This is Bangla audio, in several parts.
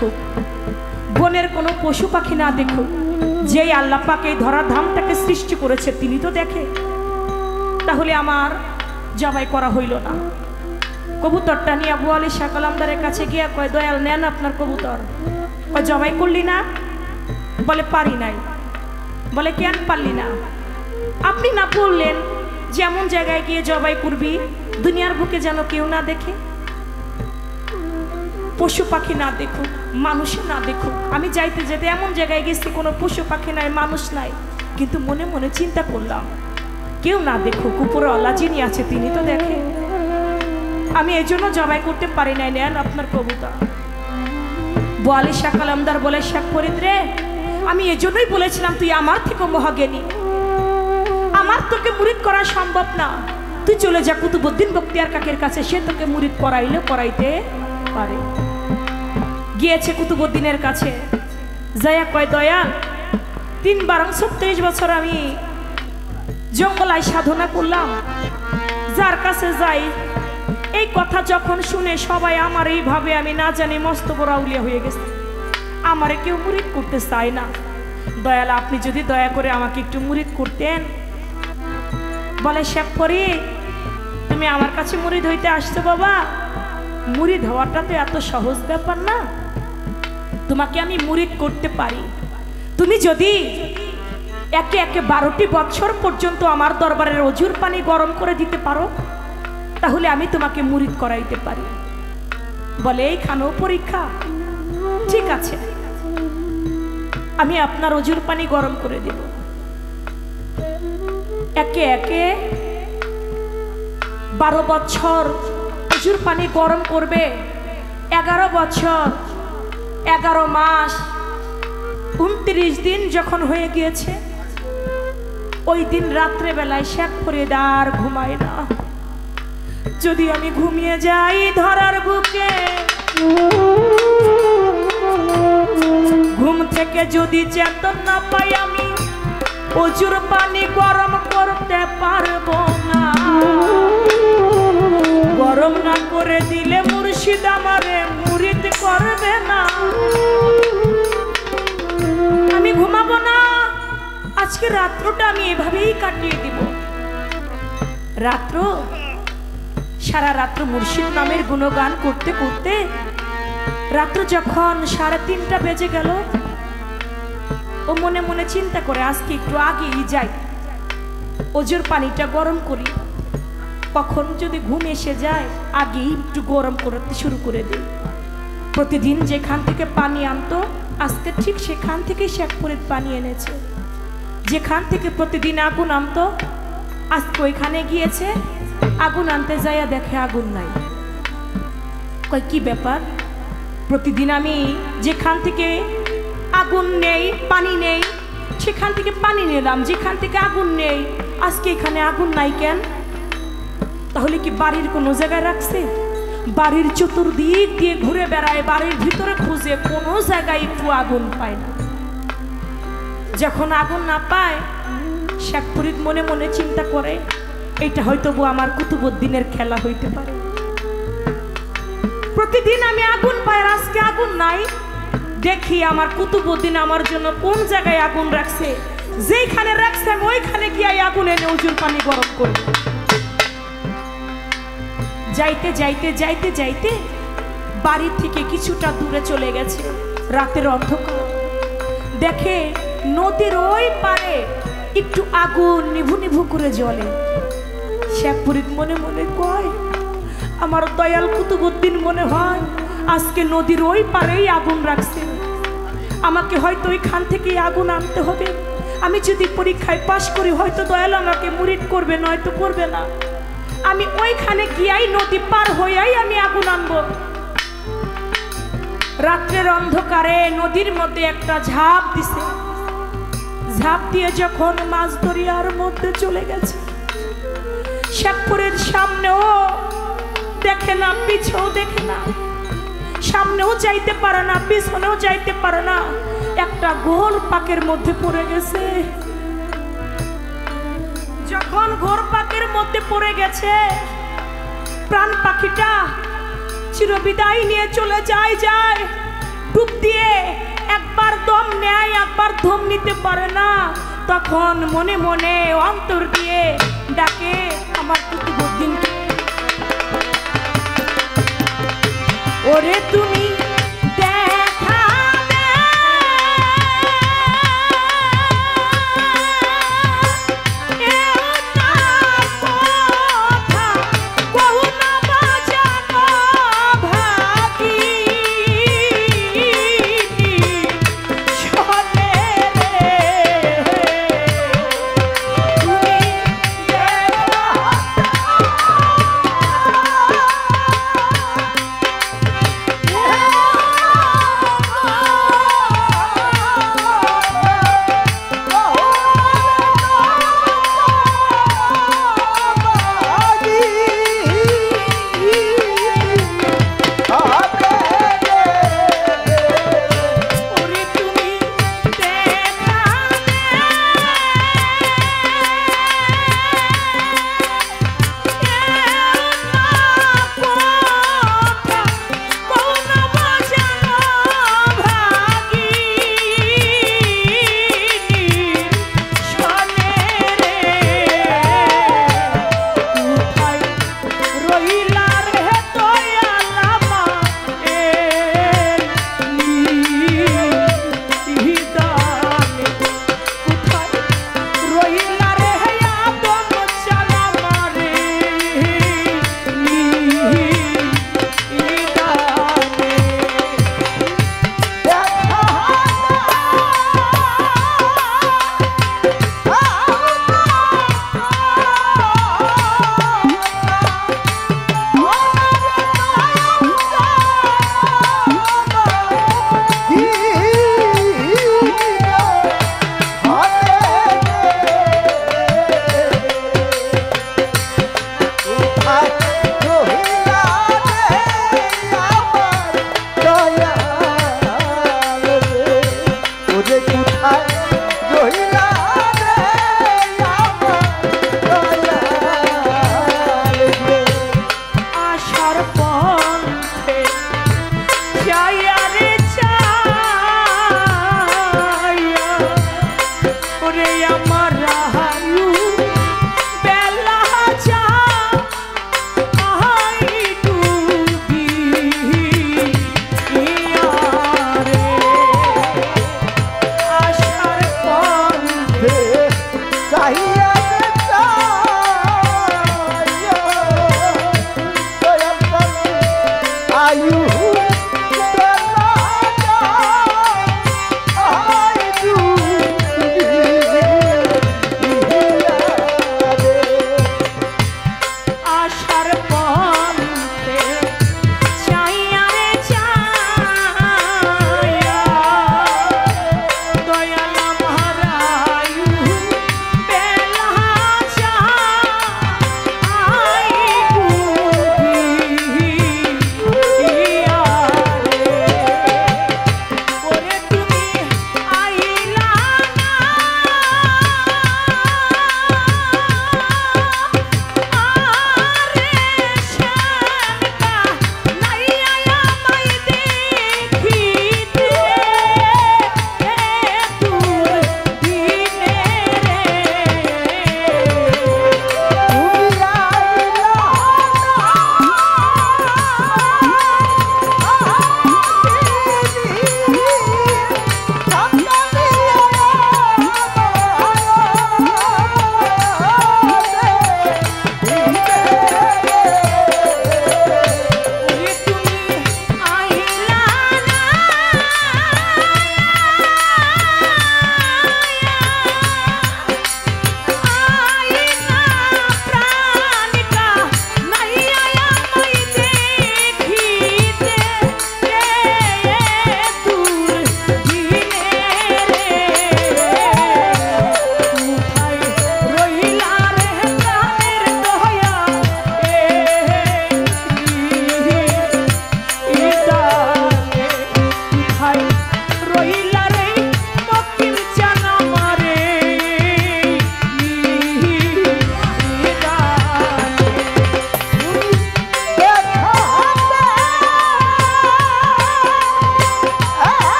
দেখুক, বনের কোনো পশু পাখি না দেখুক, যেই আল্লাহ পাক এই ধরা ধামটাকে সৃষ্টি করেছে তিনি তো দেখে, তাহলে আমার জবাই করা হইল না। কবুতরটা নিয়ে আবু আলী শাহ কলমদারের কাছে গিয়া কয়, দয়াল নেন আপনার কবুতর। কয় জবাই করলি না? বলে পারি নাই। বলে কেন পারলি না? আপনি না বললেন যে এমন জায়গায় গিয়ে জবাই করবি দুনিয়ার বুকে যেন কেউ না দেখে, পশু পাখি না দেখুক, মানুষ না দেখুক। আমি যাইতে যেতে এমন জায়গায় গেছি কোনো পশু পাখি নাই, মানুষ নাই, কিন্তু মনে মনে চিন্তা করলাম কেউ না দেখুক, উপরে আল্লাহ যিনি আছে তিনি তো দেখে। আমি এই জন্য জবাই করতে পারি নাই, নেন আপনার কবুতর। আবু আলী শাহ কলমদার বলে, শেখ ফরিদ রে, আমি এজন্যই বলেছিলাম তুই আমার থেকে মহাজ্ঞানী, আমার তোকে মুরিদ করা সম্ভব না, তুই চলে যা কুতুবউদ্দিন বখতিয়ার কাকের কাছে, সে তোকে মুরিদ করাইলে করাইতে পারে। গিয়েছে কুতুবউদ্দিনের কাছে, যাইয়া কয়, দয়াল ৩-৩ বছর আমি জঙ্গলায় সাধনা করলাম, যার কাছে যাই এই কথা যখন শুনে সবাই আমার এইভাবে, আমি না জানি মস্ত বড় আউলিয়া হয়ে গেছে, আমারে কেউ মুরিদ করতে চায় না। দয়াল আপনি যদি দয়া করে আমাকে একটু মুরিদ করতেন। বলে, শেখ ফরিদ তুমি আমার কাছে মুরিদ হইতে আসছো বাবা, মুরিদ হওয়াটা তো এত সহজ ব্যাপার না, তোমাকে আমি মুরিদ করতে পারি। তুমি যদি একে একে 12টি বছর পর্যন্ত আমার দরবারের অজুর পানি গরম করে দিতে পারো তাহলে আমি তোমাকে মুরিদ করাইতে পারি। বলে, এইখানেও পরীক্ষা? ঠিক আছে, আমি আপনার অজুর পানি গরম করে দেব। একে একে 12 বছর অজুর পানি গরম করবে, 11 বছর 11 মাস 29 দিন যখন হয়ে গিয়েছে, ওই দিন রাত্রে বেলায় শেখ ফরিদ আর ঘুমায় না। যদি আমি ঘুমিয়ে যাই ধরার বুকে, ঘুম থেকে যদি চেতন না পাই, আমি অজুর পানি গরম করতে পারবো না। গরম না করে দিলে মুর্শিদ আমারে মুরিদ করবে না। আমি ঘুমাবো না, আজকে রাত্রটা আমি এভাবেই কাটিয়ে দিব। রাত্র সারা রাত্র মুর্শিদ নামের গুণগান করতে করতে রাত্র যখন 3:30 বেজে গেল, ও মনে মনে চিন্তা করে আজকে একটু আগেই যাই, অজুর পানিটা গরম করি, কখন যদি ঘুম এসে যায় আগেই একটু গরম করতে শুরু করে দিই। প্রতিদিন যেখান থেকে পানি আনতো আজকে ঠিক সেখান থেকে শেখ ফরিদ পানি এনেছে। যেখান থেকে প্রতিদিন আগুন আনতো আজকে ওইখানে গিয়েছে, আগুন আনতে যাইয়া দেখে আগুন নাই। কয় কি ব্যাপার? প্রতিদিন আমি যেখান থেকে আগুন নেই, পানি নেই, সেখান থেকে পানি নিলাম, যেখান থেকে আগুন নেই আজকে এখানে আগুন নাই কেন? তাহলে কি বাড়ির কোনো জায়গায় রাখছে? বাড়ির চতুর্দিক দিয়ে ঘুরে বেড়ায়, বাড়ির ভিতরে খুঁজে কোনো জায়গায় একটু আগুন পায় না। যখন আগুন না পায় শেখ ফরিদ মনে মনে চিন্তা করে, এটা হয়তো আমার কুতুবউদ্দিনের খেলা হইতে পারে। প্রতিদিন আমি আগুন পাই, আজকে আগুন নাই, দেখি আমার কুতুবউদ্দিন আমার জন্য কোন জায়গায় আগুন রাখছে, যেখানে রাখছে আমি ওইখানে গিয়ে আগুন এনে অজুর পানি গরম করব। যাইতে যাইতে যাইতে যাইতে বাড়ি থেকে কিছুটা দূরে চলে গেছে, রাতের অন্ধকার, দেখে নদীর ওই পারে একটু আগুন নিভু নিভু করে জ্বলে। শেখ ফরিদ মনে মনে কয়, আমার দয়াল কুতুবউদ্দিন মনে হয় আজকে নদীর ওই পারেই আগুন রাখছে, আমাকে হয়তো ওইখান থেকেই আগুন আনতে হবে। আমি যদি পরীক্ষায় পাশ করি হয়তো দয়াল আমাকে মুরিদ করবে, নয়তো করবে না। আমি ওইখানে গিয়াই নদী পার হইয়াই আমি আগুন আনবো। রাত্রের অন্ধকারে নদীর মধ্যে একটা ঝাঁপ দিছে, ঝাঁপ দিয়ে যখন মাছ দরিয়ার মধ্যে চলে গেছে, শেখ ফরিদ সামনেও দেখে না, পিছেও দেখে না, সামনেও যাইতে পারে না, পিছনেও যাইতে পারে না, একটা গোল পাকের মধ্যে পড়ে গেছে। যখন ঘোর পাকের মধ্যে পড়ে গেছে, প্রাণ পাখিটা চিরবিদায় নিয়ে চলে যায়, ডুব মাধ্যম নিতে পারে না, তখন মনে মনে অন্তর দিয়ে ডাকে আমার কুতুবউদ্দিনকে, ওরে তুমি দেখা দে, এটা কথা কও না বাজানো ভাগিনী, শোনে রে তুমি দেখা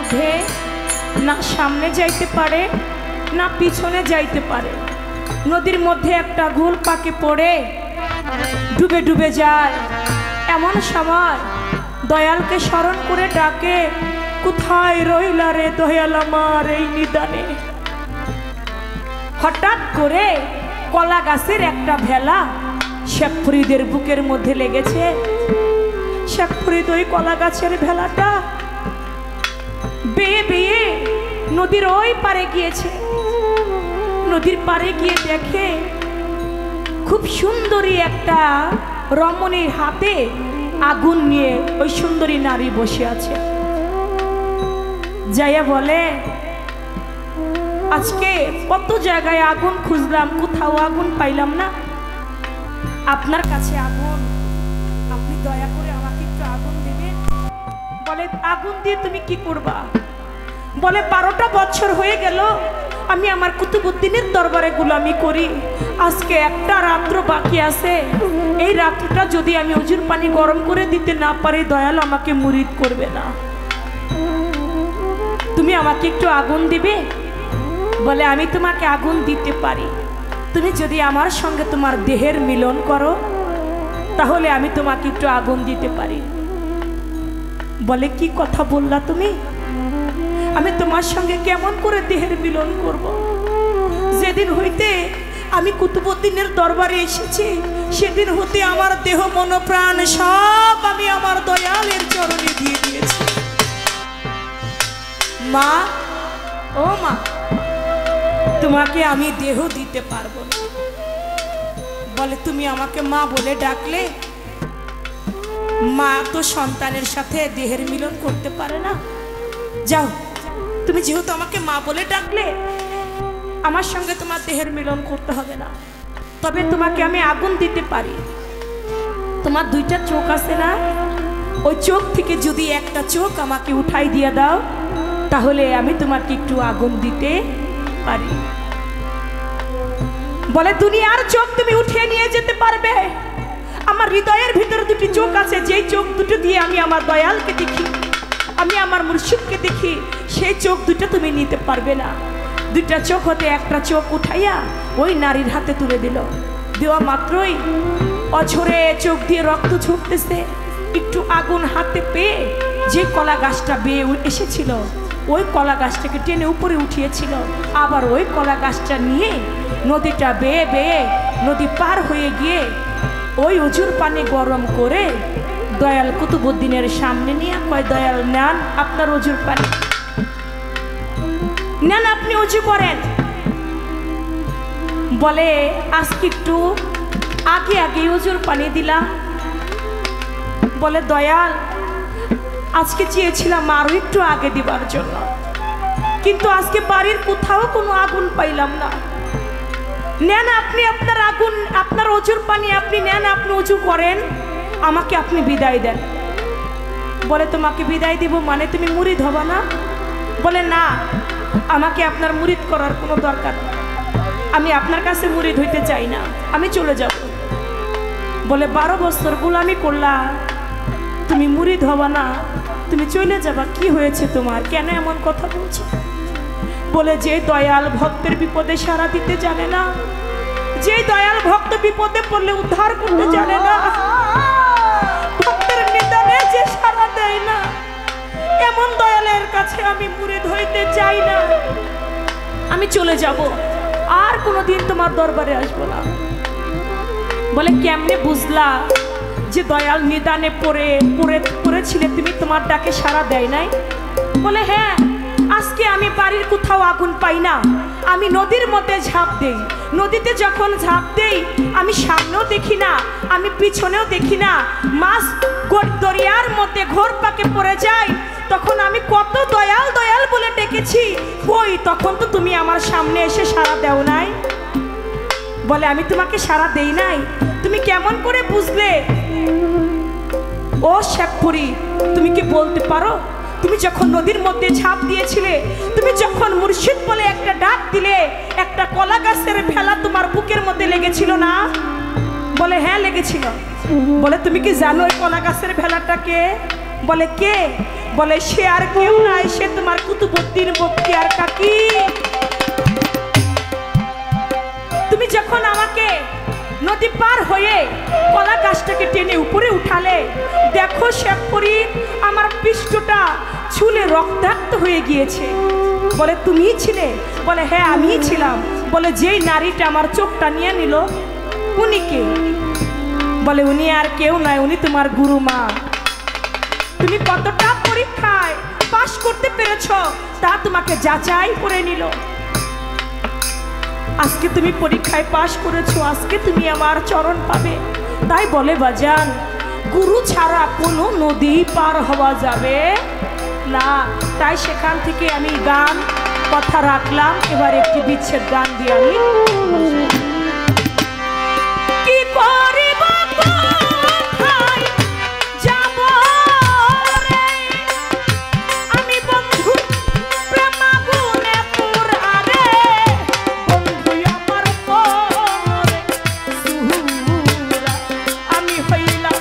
মধ্যে না সামনে যাইতে পারে না পিছনে যাইতে পারে। নদীর মধ্যে একটা ঘোল পাকে পড়ে ডুবে ডুবে যায়। এমন সময় দয়ালকে স্মরণ করে ডাকে, কোথায় রইলা রে দয়াল আমার এই নিদানে। হঠাৎ করে কলা গাছের একটা ভেলা শেখ ফরিদের বুকের মধ্যে লেগেছে। শেখ ফরিদ ওই কলা গাছের ভেলাটা বেয়ে বেয়ে নদীর ওই পারে গিয়েছে। নদীর পারে গিয়ে দেখে খুব সুন্দরী একটা রমণীর হাতে আগুন নিয়ে ওই সুন্দরী নারী বসে আছে। যাইয়া বলে, আজকে কত জায়গায় আগুন খুঁজলাম, কোথাও আগুন পাইলাম না, আপনার কাছে আগুন, আপনি দয়া করে আমাকে একটু আগুন দেবেন। বলে, আগুন দিয়ে তুমি কি করবা? বলে, 12টা বছর হয়ে গেল আমি আমার কুতুবউদ্দিনের দরবারে গোলামি করি, আজকে একটা রাত্র বাকি আছে, এই রাত্রটা যদি আমি ওজুর পানি গরম করে দিতে না পারি দয়াল আমাকে মুরিদ করবে না, তুমি আমাকে একটু আগুন দিবে? বলে, আমি তোমাকে আগুন দিতে পারি, তুমি যদি আমার সঙ্গে তোমার দেহের মিলন করো তাহলে আমি তোমাকে একটু আগুন দিতে পারি। বলে, কি কথা বললা তুমি? আমি তোমার সঙ্গে কেমন করে দেহের মিলন করব? যেদিন হইতে আমি কুতুবউদ্দিনের দরবারে এসেছি সেদিন হতে আমার দেহ মন প্রাণ সব আমি আমার দয়ালের চরণে দিয়ে দিয়েছি। মা, ও মা, তোমাকে আমি দেহ দিতে পারবো না। বলে, তুমি আমাকে মা বলে ডাকলে? মা তো সন্তানের সাথে দেহের মিলন করতে পারে না। যাও, তুমি যেহেতু আমাকে মা বলে ডাকলে আমার সঙ্গে তোমার দেহের মিলন করতে হবে না, তবে তোমাকে আমি আগুন দিতে পারি। তোমার 2টা চোখ আছে না, ওই চোখ থেকে যদি একটা চোখ আমাকে উঠাই দিয়ে দাও তাহলে আমি তোমাকে একটু আগুন দিতে পারি। বলে, দুনিয়ার চোখ তুমি উঠিয়ে নিয়ে যেতে পারবে, আমার হৃদয়ের ভিতরে 2টি চোখ আছে, যেই চোখ দুটো দিয়ে আমি আমার দয়ালকে দেখি, আমি আমার মুর্শিদকে দেখি, সেই চোখ 2টা তুমি নিতে পারবে না। 2টা চোখ হতে একটা চোখ উঠাইয়া ওই নারীর হাতে তুলে দিল। দেওয়া মাত্রই অঝরে চোখ দিয়ে রক্ত ঝরতেছে। একটু আগুন হাতে পেয়ে যে কলা গাছটা বেয়ে এসেছিল ওই কলা গাছটাকে টেনে উপরে উঠিয়েছিল, আবার ওই কলা গাছটা নিয়ে নদীটা বেয়ে বেয়ে নদী পার হয়ে গিয়ে ওই অজুর পানি গরম করে দয়াল কুতুবউদ্দিনের সামনে নিয়ে কয়, দয়াল নেন আপনার অজুর পানি, নেন আপনি অজু করেন। বলে, আজকে একটু আগে আগে অজুর পানি দিলাম। বলে, দয়াল আজকে চেয়েছিলাম আরো একটু আগে দিবার জন্য, কিন্তু আজকে বাড়ির কোথাও কোনো আগুন পাইলাম না। নেন আপনি আপনার আগুন, আপনার অজুর পানি আপনি নেন, আপনি অজু করেন, আমাকে আপনি বিদায় দেন। বলে, তোমাকে বিদায় দিব মানে তুমি মুরিদ হবা না? বলে, না, আমাকে আপনার মুরিদ করার কোনো দরকার নেই, আমি আপনার কাছে মুরিদ হইতে চাই না, আমি চলে যাব। বলে, 12 বছর গোলামি করলা, তুমি মুরিদ হবা না, তুমি চলে যাবা, কি হয়েছে তোমার, কেন এমন কথা বলছো? বলে, যে দয়াল ভক্তের বিপদে সাড়া দিতে জানে না, যে দয়াল ভক্ত বিপদে পড়লে উদ্ধার করতে জানে না, ভক্তের নিদানে যে সাড়া দেয় না, এমন দয়ালের কাছে আমি মুরিদ হইতে চাই না, আমি চলে যাব, আর কোনোদিন তোমার দরবারে আসবো না। বলে, কেমনে বুঝলা যে দয়াল নিদানে পড়েছিলে, তুমি তোমার ডাকে সাড়া দেয় নাই? বলে, হ্যাঁ, আজকে আমি বাড়ির কোথাও আগুন পাই না, আমি নদীর মধ্যে ঝাঁপ দেই, নদীতে যখন ঝাঁপ দেই আমি সামনেও দেখি না, আমি পিছনেও দেখি না, মাছ দরিয়ার মধ্যে ঘোর পাকে পড়ে যায়, তখন আমি কত দয়াল দয়াল বলে ডেকেছি, কই তখন তো তুমি আমার সামনে এসে সাড়া দেও নাই। বলে, আমি তোমাকে সাড়া দেই নাই, তুমি কেমন করে বুঝলে? ও শেখ ফরিদ, তুমি কি বলতে পারো তুমি যখন নদীর মধ্যে ঝাঁপ দিয়েছিলে, তুমি যখন মুর্শিদ বলে একটা ডাক দিলে, একটা কলা গাছের ফেলা তোমার বুকের মধ্যে লেগেছিল না? বলে, হ্যাঁ লেগেছিল। বলে, তুমি কি জানো ওই কলা গাছের ফেলাটাকে? বলে কে? বলে সে আর কেউ নাই, সে তোমার কুতুবউদ্দিন বখতিয়ার কাকি। তুমি যখন আমাকে নদী পার হয়ে কলা গাছটাকে টেনে উপরে উঠালে, দেখো শেখ ফরিদ আমার পৃষ্ঠটা ছুলে রক্তাক্ত হয়ে গিয়েছে। বলে তুমিই ছিলে? বলে হ্যাঁ আমিই ছিলাম। বলে যেই নারীটা আমার চোখটা নিয়ে নিল উনি কে? বলে উনি আর কেউ নয়, উনি তোমার গুরুমা। তুমি কতটা পরীক্ষায় পাশ করতে পেরেছ তা তোমাকে যাচাই করে নিল। আজকে তুমি পরীক্ষায় পাশ করেছো, আজকে তুমি আমার চরণ পাবে। তাই বলে বাজান, গুরু ছাড়া কোনো নদী পার হওয়া যাবে না। তাই সেখান থেকে আমি গান কথা রাখলাম। এবার একটি বিচ্ছেদ গান দিয়ে আমি কি করিব কোথায় যাব রে, আমি বন্ধু প্রেম আগুনে পুরারে, বন্ধু আমার মনে সুহুরা, আমি হইলাম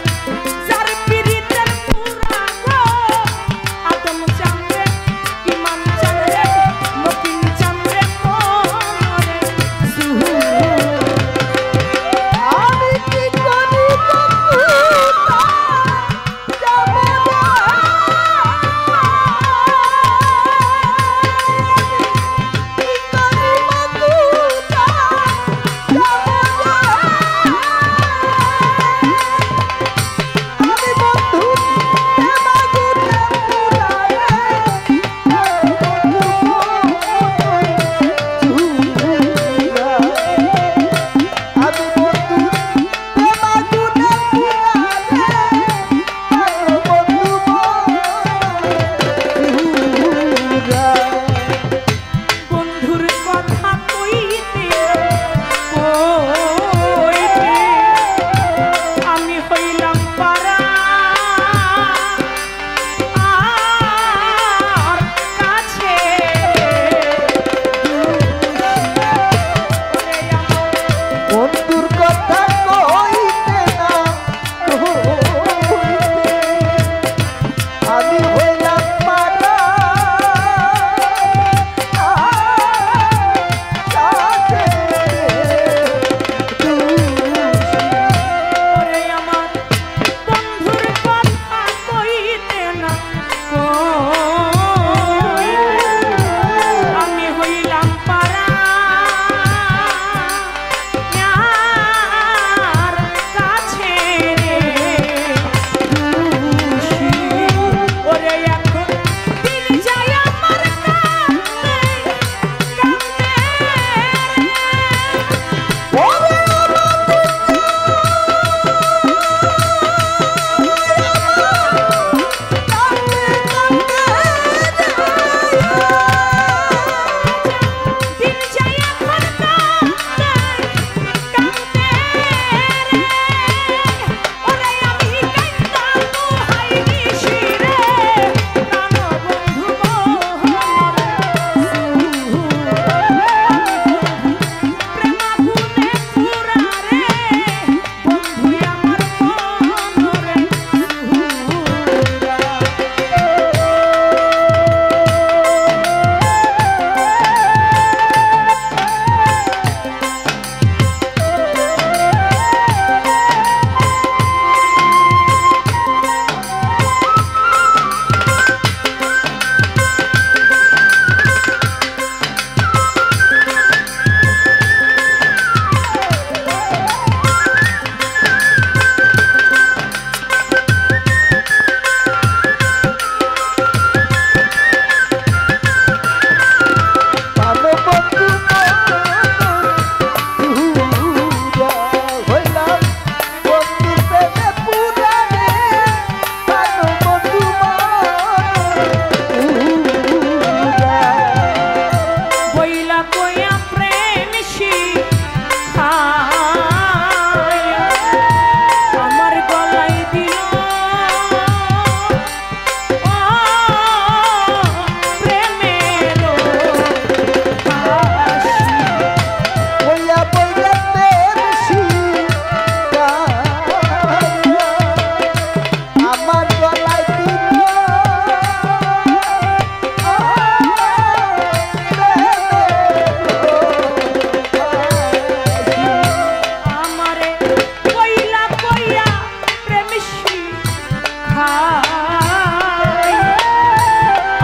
যার পিরিতের পুরা গো, আদম চাঁদে ইমান চাঁদে মকিন চাঁদে মনে সুহুরা। আমি কি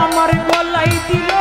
আমার গলায় দিল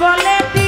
বলে